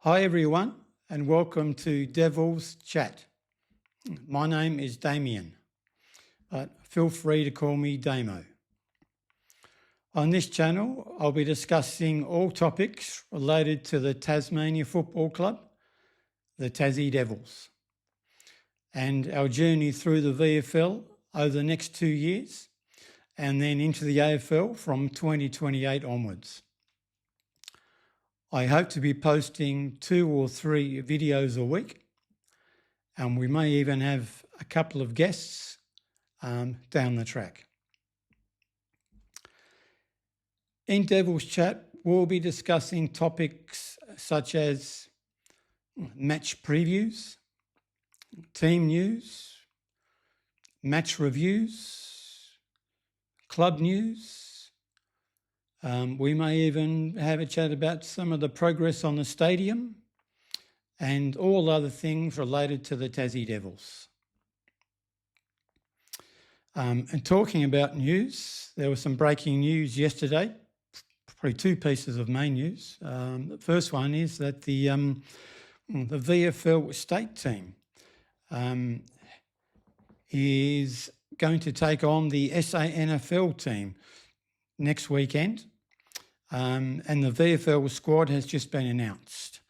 Hi everyone and welcome to Devils Chat. My name is Damien, but feel free to call me Damo. On this channel I'll be discussing all topics related to the Tasmania Football Club, the Tassie Devils, and our journey through the VFL over the next 2 years and then into the AFL from 2028 onwards. I hope to be posting 2 or 3 videos a week, and we may even have a couple of guests down the track. In Devils Chat, we'll be discussing topics such as match previews, team news, match reviews, club news. We may even have a chat about some of the progress on the stadium and all other things related to the Tassie Devils. And talking about news, there was some breaking news yesterday, probably 2 pieces of main news. The first one is that the VFL state team is going to take on the SANFL team next weekend, and the VFL squad has just been announced.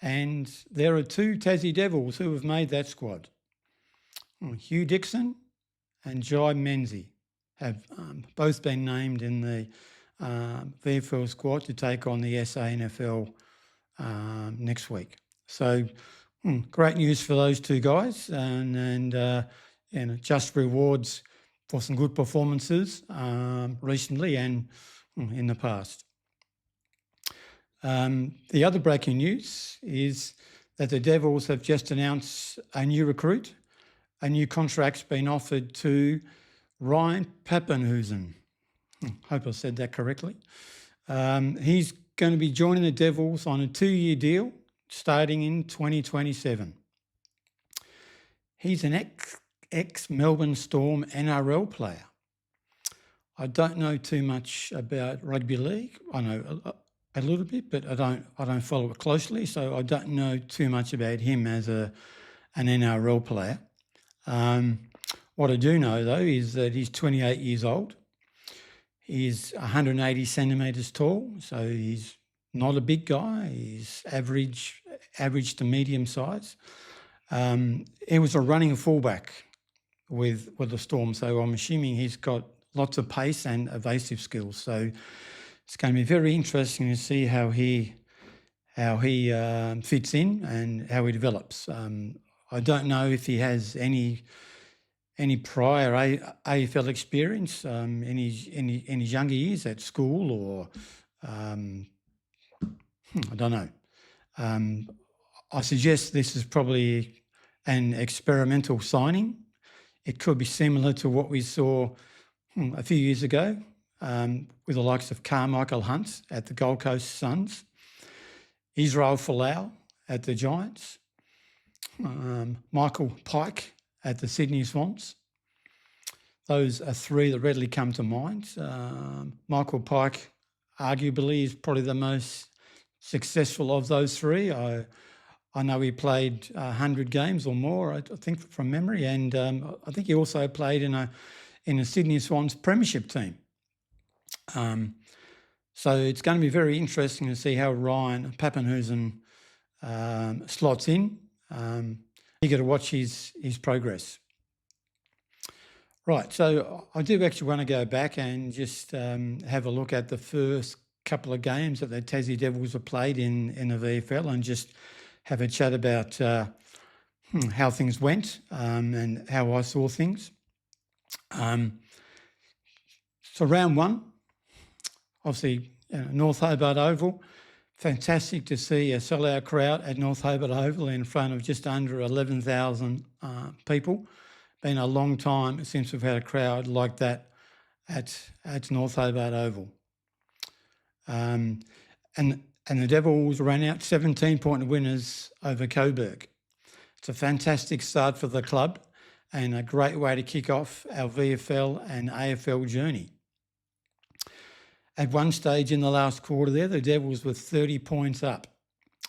And there are 2 Tassie Devils who have made that squad. Hugh Dixon and Jai Menzie have both been named in the VFL squad to take on the SANFL next week. So great news for those 2 guys, and just rewards for some good performances recently and in the past. The other breaking news is that the Devils have just announced a new recruit. A new contract's been offered to Ryan Pappenhuisen. Hope I said that correctly. He's going to be joining the Devils on a 2-year deal starting in 2027. He's an ex-Melbourne Storm NRL player. I don't know too much about rugby league. I know a little bit, but I don't follow it closely, so I don't know too much about him as an NRL player. What I do know though is that he's 28 years old. He's 180 centimetres tall, so he's not a big guy. He's average to medium size. He was a running fullback with the Storm, so I'm assuming he's got lots of pace and evasive skills. So it's going to be very interesting to see how he fits in and how he develops. I don't know if he has any prior AFL experience in his younger years at school, or I don't know. I suggest this is probably an experimental signing. It could be similar to what we saw a few years ago with the likes of Carmichael Hunt at the Gold Coast Suns, Israel Folau at the Giants, Michael Pike at the Sydney Swans. Those are 3 that readily come to mind. Michael Pike arguably is probably the most successful of those 3. I know he played 100 games or more, I think, from memory, and I think he also played in a Sydney Swans premiership team. So it's going to be very interesting to see how Ryan Pappenhuisen slots in. Eager to watch his progress. Right, so I do actually want to go back and just have a look at the first couple of games that the Tassie Devils have played in the VFL and just have a chat about how things went and how I saw things. So round 1, obviously North Hobart Oval. Fantastic to see a sellout crowd at North Hobart Oval in front of just under 11,000 people. Been a long time since we've had a crowd like that at North Hobart Oval. And the Devils ran out 17-point winners over Coburg. It's a fantastic start for the club and a great way to kick off our VFL and AFL journey. At one stage in the last quarter there, the Devils were 30 points up.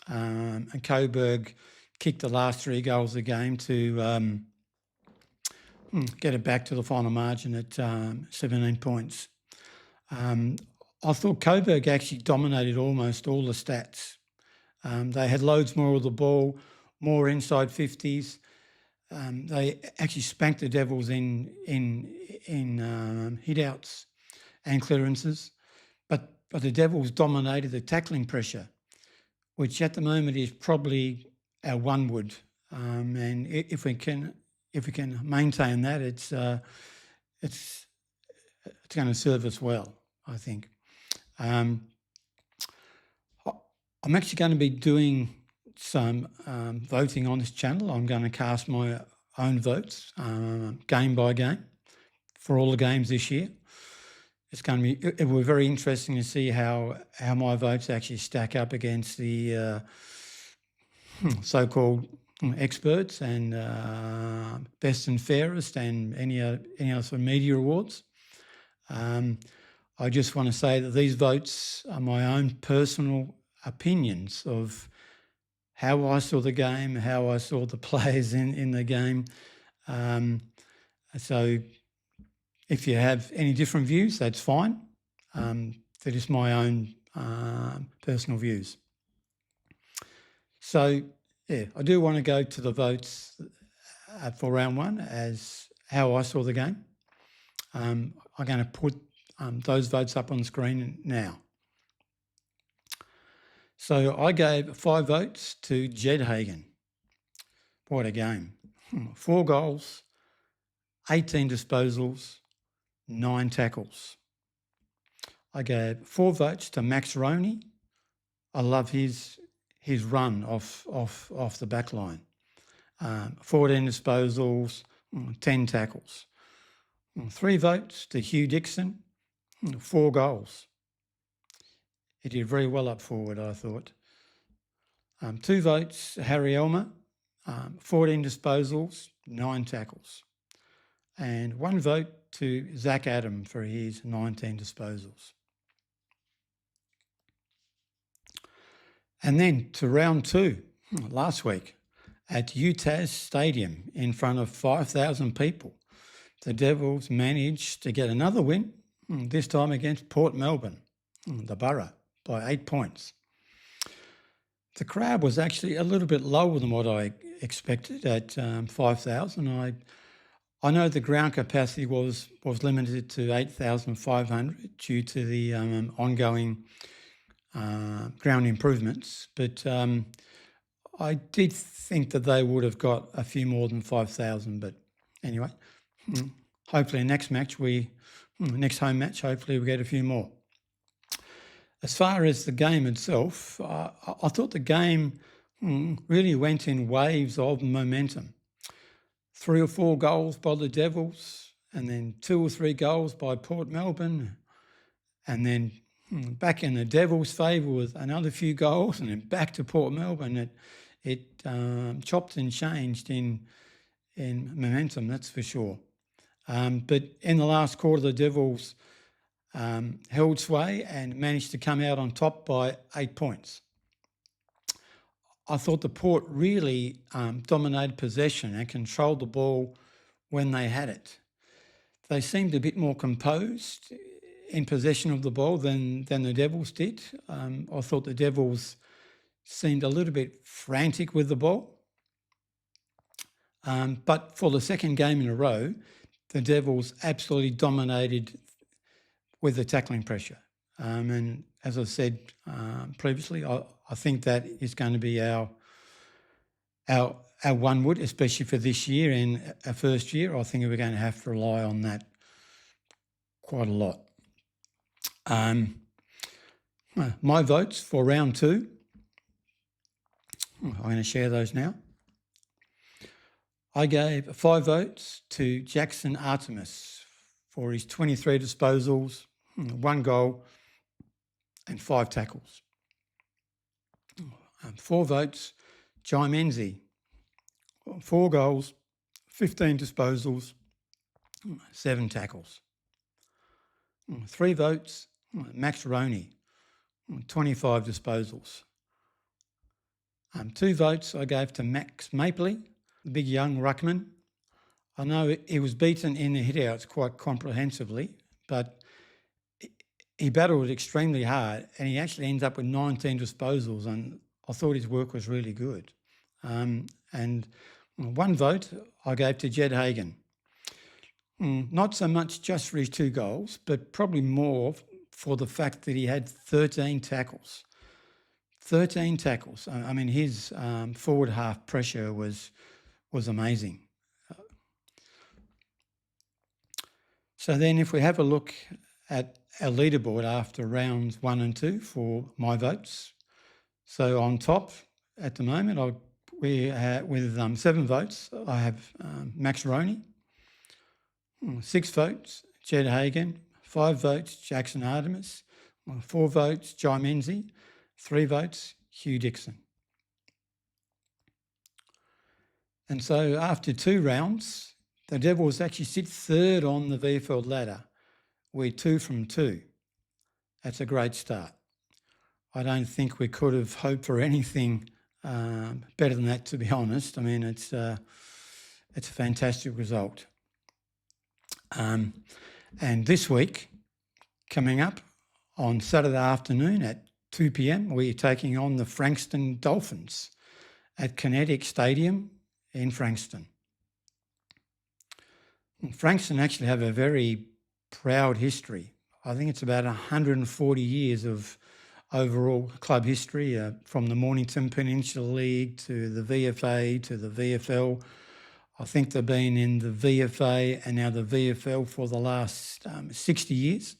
and Coburg kicked the last 3 goals of the game to get it back to the final margin at 17 points. I thought Coburg actually dominated almost all the stats. They had loads more of the ball, more inside 50s. They actually spanked the Devils in hit-outs and clearances. But the Devils dominated the tackling pressure, which at the moment is probably our one wood. And if we can maintain that, it's going to serve us well, I think. I'm actually going to be doing some voting on this channel. I'm going to cast my own votes game by game for all the games this year. It will be very interesting to see how my votes actually stack up against the so-called experts and best and fairest and any other sort of media awards. I just want to say that these votes are my own personal opinions of how I saw the game, how I saw the players in the game. So if you have any different views, that's fine. They're just my own personal views. So, yeah, I do want to go to the votes for round 1 as how I saw the game. I'm going to put those votes up on the screen now. So I gave 5 votes to Jed Hagen. What a game. 4 goals, 18 disposals, 9 tackles. I gave 4 votes to Max Roney. I love his run off the back line. 14 disposals, 10 tackles. 3 votes to Hugh Dixon, 4 goals. He did very well up forward, I thought. 2 votes to Harry Elmer, 14 disposals, 9 tackles. And 1 vote to Zach Adam for his 19 disposals. And then to round 2 last week at UTAS Stadium in front of 5,000 people. The Devils managed to get another win, this time against Port Melbourne, the Borough, by 8 points. The crowd was actually a little bit lower than what I expected at 5,000. I know the ground capacity was limited to 8,500 due to the ongoing ground improvements, but I did think that they would have got a few more than 5,000. But anyway, hopefully next home match, hopefully we get a few more. As far as the game itself, I thought the game really went in waves of momentum. 3 or 4 goals by the Devils, and then 2 or 3 goals by Port Melbourne, and then back in the Devils' favour with another few goals, and then back to Port Melbourne. It chopped and changed in momentum, that's for sure. But in the last quarter, the Devils held sway and managed to come out on top by 8 points. I thought the Port really dominated possession and controlled the ball when they had it. They seemed a bit more composed in possession of the ball than the Devils did. I thought the Devils seemed a little bit frantic with the ball. But for the second game in a row, the Devils absolutely dominated with the tackling pressure. And as I said previously, I think that is going to be our one wood, especially for this year and our first year. I think we're going to have to rely on that quite a lot. My votes for round 2, I'm going to share those now. I gave 5 votes to Jackson Artemis for his 23 disposals, 1 goal and 5 tackles. 4 votes, Jai Menzie, 4 goals, 15 disposals, 7 tackles. 3 votes, Max Roney, 25 disposals, 2 votes I gave to Max Mapley, the big young ruckman. I know he was beaten in the hitouts quite comprehensively, but he battled extremely hard, and he actually ends up with 19 disposals, and I thought his work was really good. And 1 vote I gave to Jed Hagan. Not so much just for his 2 goals, but probably more for the fact that he had 13 tackles. 13 tackles. I mean, his forward half pressure was amazing. So then if we have a look at our leaderboard after rounds 1 and 2 for my votes. So on top at the moment, with 7 votes, I have Max Roney. 6 votes, Jed Hagan. 5 votes, Jackson Artemis. 4 votes, Jai Menzies. 3 votes, Hugh Dixon. And so after 2 rounds, the Devils actually sit 3rd on the VFL ladder. We're 2 from 2. That's a great start. I don't think we could have hoped for anything better than that, to be honest. I mean, it's a fantastic result. And this week, coming up on Saturday afternoon at 2 p.m, we're taking on the Frankston Dolphins at Kinetic Stadium in Frankston. Frankston actually have a very proud history. I think it's about 140 years of overall club history, from the Mornington Peninsula League to the VFA to the VFL. I think they've been in the VFA and now the VFL for the last 60 years.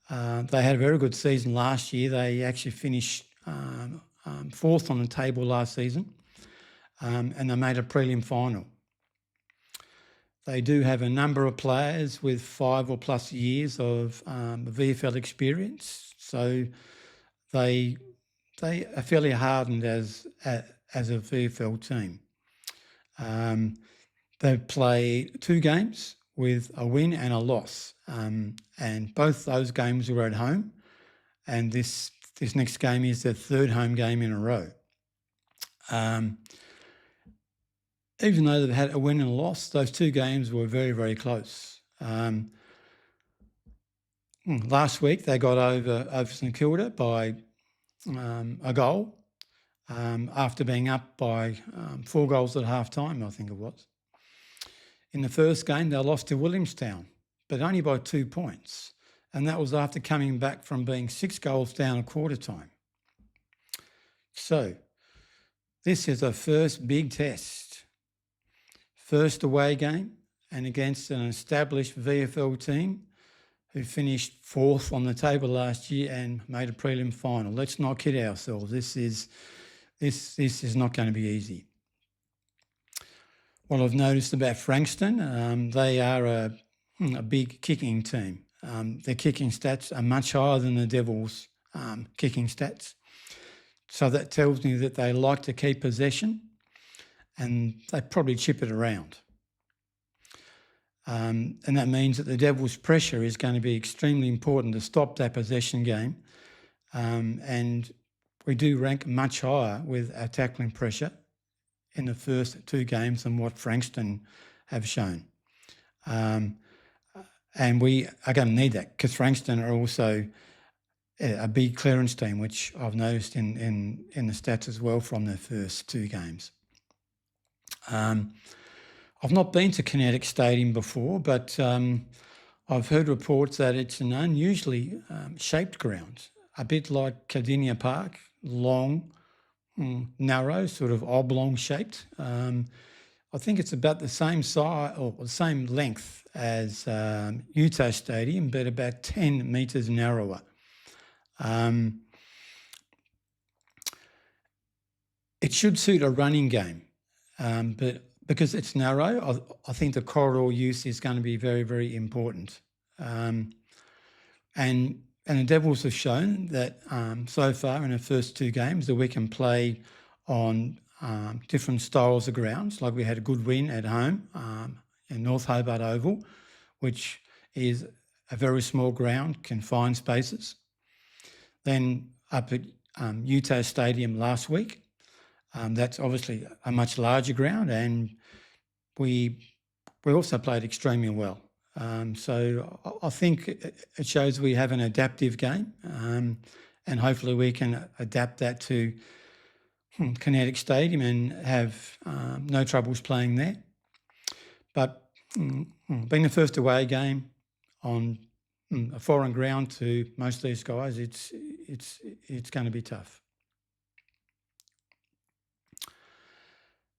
They had a very good season last year. They actually finished 4th on the table last season, and they made a prelim final. They do have a number of players with 5 or plus years of VFL experience, so they are fairly hardened as a VFL team. They played 2 games with a win and a loss, and both those games were at home, and this next game is their 3rd home game in a row. Even though they've had a win and a loss, those 2 games were very, very close. Last week they got over St Kilda by a goal after being up by 4 goals at half-time, I think it was. In the first game they lost to Williamstown, but only by 2 points, and that was after coming back from being 6 goals down at quarter-time. So this is a first big test. First away game, and against an established VFL team who finished 4th on the table last year and made a prelim final. Let's not kid ourselves. This is not going to be easy. What I've noticed about Frankston, they are a big kicking team. Their kicking stats are much higher than the Devils' kicking stats. So that tells me that they like to keep possession, and they probably chip it around. And that means that the Devils' pressure is going to be extremely important to stop that possession game. And we do rank much higher with our tackling pressure in the first 2 games than what Frankston have shown. And we are going to need that because Frankston are also a big clearance team, which I've noticed in the stats as well from their first 2 games. I've not been to Kinetic Stadium before, but I've heard reports that it's an unusually shaped ground, a bit like Cardinia Park, long, narrow, sort of oblong shaped. I think it's about the same size or the same length as Utah Stadium, but about 10 metres narrower. It should suit a running game. But because it's narrow, I think the corridor use is going to be very, very important. And the Devils have shown that so far in the first 2 games that we can play on different styles of grounds. Like we had a good win at home in North Hobart Oval, which is a very small ground, confined spaces. Then up at Utah Stadium last week, That's obviously a much larger ground, and we also played extremely well. So I think it shows we have an adaptive game, and hopefully we can adapt that to Kinetic Stadium and have no troubles playing there. But being the first away game on a foreign ground to most of these guys, it's going to be tough.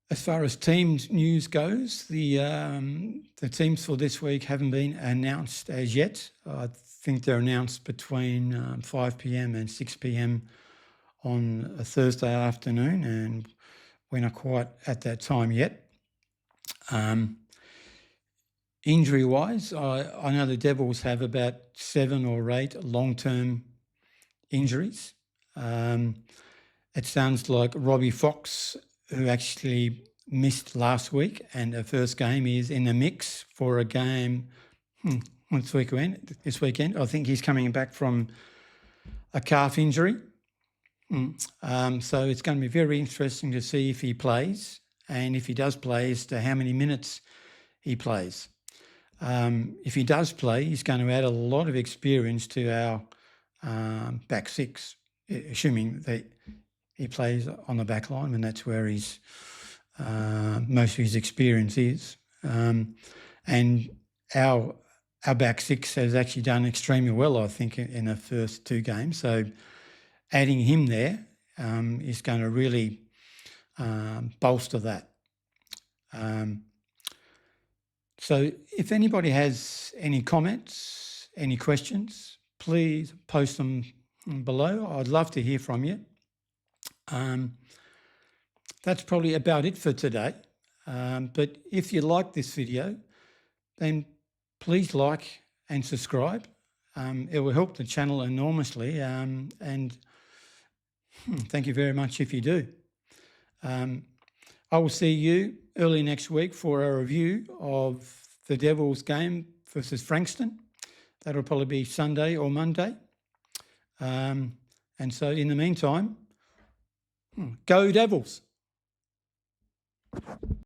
As far as teams news goes, the teams for this week haven't been announced as yet. I think they're announced between 5 p.m. and 6 p.m. on a Thursday afternoon, and we're not quite at that time yet. Injury-wise, I know the Devils have about 7 or 8 long-term injuries. It sounds like Robbie Fox, who actually missed last week, and the first game is in the mix for a game this weekend. I think he's coming back from a calf injury. So it's going to be very interesting to see if he plays, and if he does play, as to how many minutes he plays. If he does play, he's going to add a lot of experience to our back six, assuming that he plays on the back line, and that's where his most of his experience is. And our back six has actually done extremely well, I think, in the first 2 games. So adding him there is going to really bolster that. So if anybody has any comments, any questions, please post them below. I'd love to hear from you. That's probably about it for today. But if you like this video, then please like and subscribe. It will help the channel enormously, and thank you very much if you do. I will see you early next week for a review of the Devils game versus Frankston. That'll probably be Sunday or Monday. And so in the meantime, go Devils!